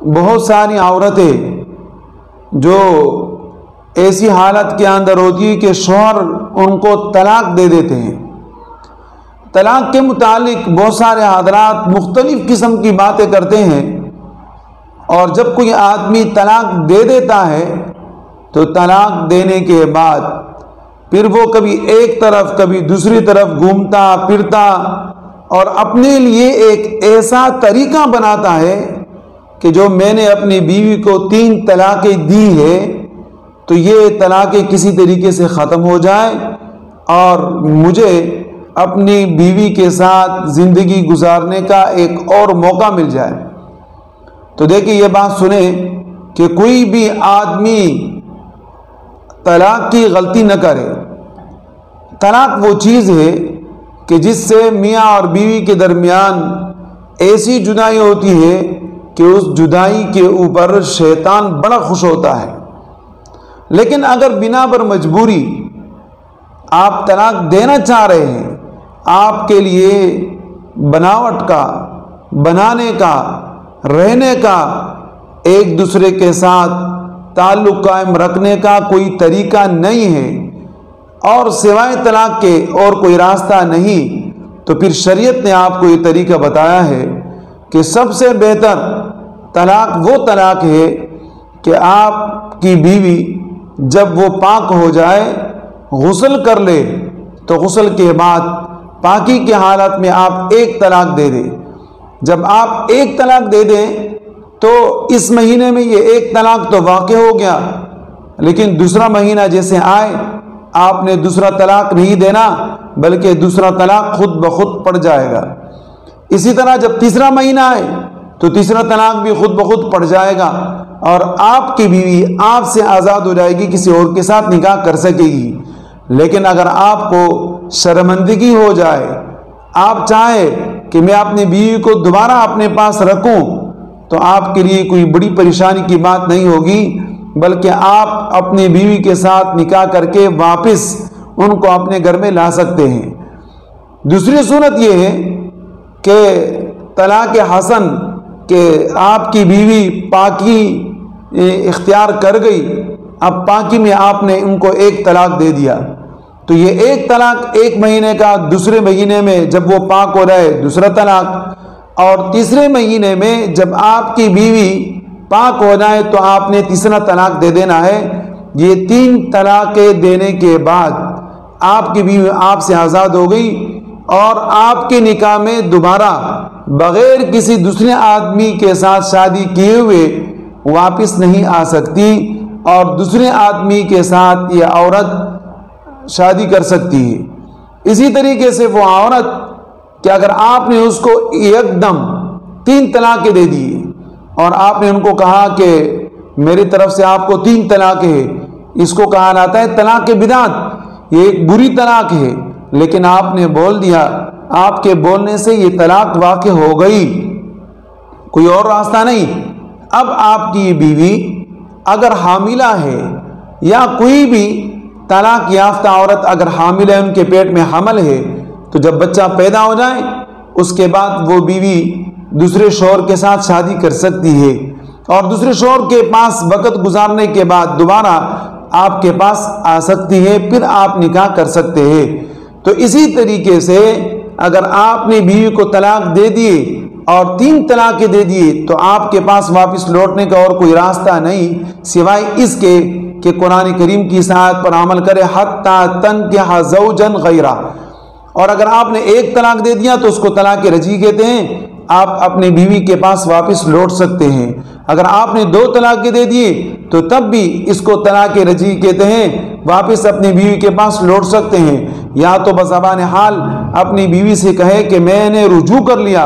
بہت ساری عورتیں جو ایسی حالت کے اندر ہوتی ہے کہ شوہر ان کو طلاق دے دیتے ہیں۔ طلاق کے متعلق بہت سارے حضرات مختلف قسم کی باتیں کرتے ہیں، اور جب کوئی آدمی طلاق دے دیتا ہے تو طلاق دینے کے بعد پھر وہ کبھی ایک طرف کبھی دوسری طرف گھومتا پھرتا اور اپنے لیے ایک ایسا طریقہ بناتا ہے کہ جو میں نے اپنی بیوی کو 3 طلاقیں دی ہے تو یہ طلاقیں کسی طریقے سے ختم ہو جائے اور مجھے اپنی بیوی کے ساتھ زندگی گزارنے کا ایک اور موقع مل جائے۔ تو دیکھیں یہ بات سنیں کہ کوئی بھی آدمی طلاق کی غلطی نہ کرے۔ طلاق وہ چیز ہے کہ جس سے میاں اور بیوی کے درمیان ایسی جدائی ہوتی ہے کہ اس جدائی کے اوپر شیطان بڑا خوش ہوتا ہے۔ لیکن اگر بنا پر مجبوری آپ طلاق دینا چاہ رہے ہیں، آپ کے لیے بناوٹ کا، بنانے کا، رہنے کا، ایک دوسرے کے ساتھ تعلق قائم رکھنے کا کوئی طریقہ نہیں ہے اور سوائے طلاق کے اور کوئی راستہ نہیں، تو پھر شریعت نے آپ کو یہ طریقہ بتایا ہے کہ سب سے بہتر طلاق وہ طلاق ہے کہ آپ کی بیوی جب وہ پاک ہو جائے، غسل کر لے، تو غسل کے بعد پاکی کی حالت میں آپ ایک طلاق دے دیں۔ جب آپ ایک طلاق دے دیں تو اس مہینے میں یہ ایک طلاق تو واقع ہو گیا، لیکن دوسرا مہینہ جیسے آئے آپ نے دوسرا طلاق نہیں دینا بلکہ دوسرا طلاق خود بخود پڑ جائے گا۔ اسی طرح جب تیسرا مہینہ آئے تو تیسرا طلاق بھی خود بخود پڑ جائے گا اور آپ کی بیوی آپ سے آزاد ہو جائے گی، کسی اور کے ساتھ نکاح کر سکے گی۔ لیکن اگر آپ کو شرمندگی ہو جائے، آپ چاہیں کہ میں اپنی بیوی کو دوبارہ اپنے پاس رکھوں، تو آپ کے لیے کوئی بڑی پریشانی کی بات نہیں ہوگی، بلکہ آپ اپنی بیوی کے ساتھ نکاح کر کے واپس ان کو اپنے گھر میں لا سکتے ہیں۔ دوسری صورت یہ ہے کہ طلاق حسن، کہ آپ کی بیوی پاکی اختیار کر گئی، اب پاکی میں آپ نے ان کو ایک طلاق دے دیا، تو یہ ایک طلاق ایک مہینے کا، دوسرے مہینے میں جب وہ پاک ہو جائے دوسرا طلاق، اور تیسرے مہینے میں جب آپ کی بیوی پاک ہو جائے تو آپ نے تیسرا طلاق دے دینا ہے۔ یہ 3 طلاقیں دینے کے بعد آپ کی بیوی آپ سے آزاد ہو گئی اور آپ کے نکاح میں دوبارہ بغیر کسی دوسرے آدمی کے ساتھ شادی کیے ہوئے واپس نہیں آ سکتی، اور دوسرے آدمی کے ساتھ یہ عورت شادی کر سکتی ہے۔ اسی طریقے سے وہ عورت کہ اگر آپ نے اس کو ایک دم 3 طلاقیں دے دی اور آپ نے ان کو کہا کہ میری طرف سے آپ کو 3 طلاقیں ہیں، اس کو کہا جاتا ہے طلاق بدعت، یہ ایک بری طلاق ہے، لیکن آپ نے بول دیا، آپ کے بولنے سے یہ طلاق واقع ہو گئی، کوئی اور راستہ نہیں۔ اب آپ کی بیوی اگر حاملہ ہے یا کوئی بھی طلاق یافتہ عورت اگر حامل ہے، ان کے پیٹ میں حمل ہے، تو جب بچہ پیدا ہو جائے اس کے بعد وہ بیوی دوسرے شوہر کے ساتھ شادی کر سکتی ہے، اور دوسرے شوہر کے پاس وقت گزارنے کے بعد دوبارہ آپ کے پاس آ سکتی ہے، پھر آپ نکاح کر سکتے ہیں۔ تو اسی طریقے سے اگر آپ نے بیوی کو طلاق دے دیے اور 3 طلاقیں دے دیے تو آپ کے پاس واپس لوٹنے کا اور کوئی راستہ نہیں سوائے اس کے کہ قرآن کریم کی اس آیت پر عمل کرے، حتیٰ تنکح زوجا غیرہ۔ اور اگر آپ نے 1 طلاق دے دیا تو اس کو طلاق رجعی کہتے ہیں، آپ اپنے بیوی کے پاس واپس لوٹ سکتے ہیں۔ اگر آپ نے 2 طلاق دے دیے تو تب بھی اس کو طلاق رجعی کہتے ہیں، واپس اپنی بیوی کے پاس لوٹ سکتے ہیں، یا تو بزبان حال اپنی بیوی سے کہے کہ میں نے رجوع کر لیا،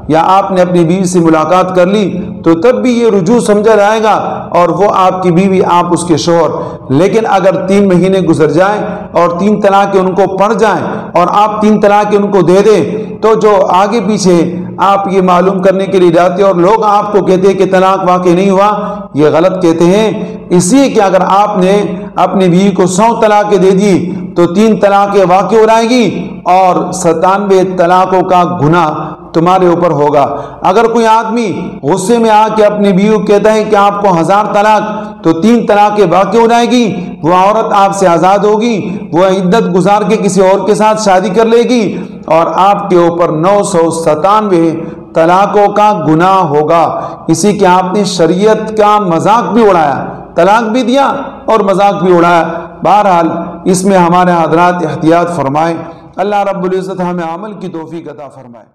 یا آپ نے اپنی بیوی سے ملاقات کر لی تو تب بھی یہ رجوع سمجھا جائے گا اور وہ آپ کی بیوی، آپ اس کے شوہر۔ لیکن اگر 3 مہینے گزر جائیں اور 3 طلاقیں ان کو پڑ جائیں اور آپ 3 طلاقیں ان کو دے دیں تو جو آگے پیچھے آپ یہ معلوم کرنے کے لیے جاتے اور لوگ آپ کو کہتے ہیں کہ طلاق واقع نہیں ہوا، یہ غلط کہتے ہیں۔ اس لیے کہ اگر آپ نے اپنی بیوی کو 100 طلاقیں دے دی تو 3 طلاقیں واقع ہو جائے گی اور 97 طلاقوں کا گناہ تمہارے اوپر ہوگا۔ اگر کوئی آدمی غصے میں آ کے اپنی بیوی کو کہتا ہے کہ آپ کو 1000 طلاق، تو 3 طلاقیں باقی ہو جائے گی، وہ عورت آپ سے آزاد ہوگی، وہ عدت گزار کے کسی اور کے ساتھ شادی کر لے گی، اور آپ کے اوپر 997 طلاقوں کا گناہ ہوگا۔ اسی کہ آپ نے شریعت کا مذاق بھی اڑایا، طلاق بھی دیا اور مذاق بھی اڑایا۔ بہرحال اس میں ہمارے حضرات احتیاط فرمائیں۔ اللہ رب العزت ہمیں عمل کی توفیق عطا فرمائے۔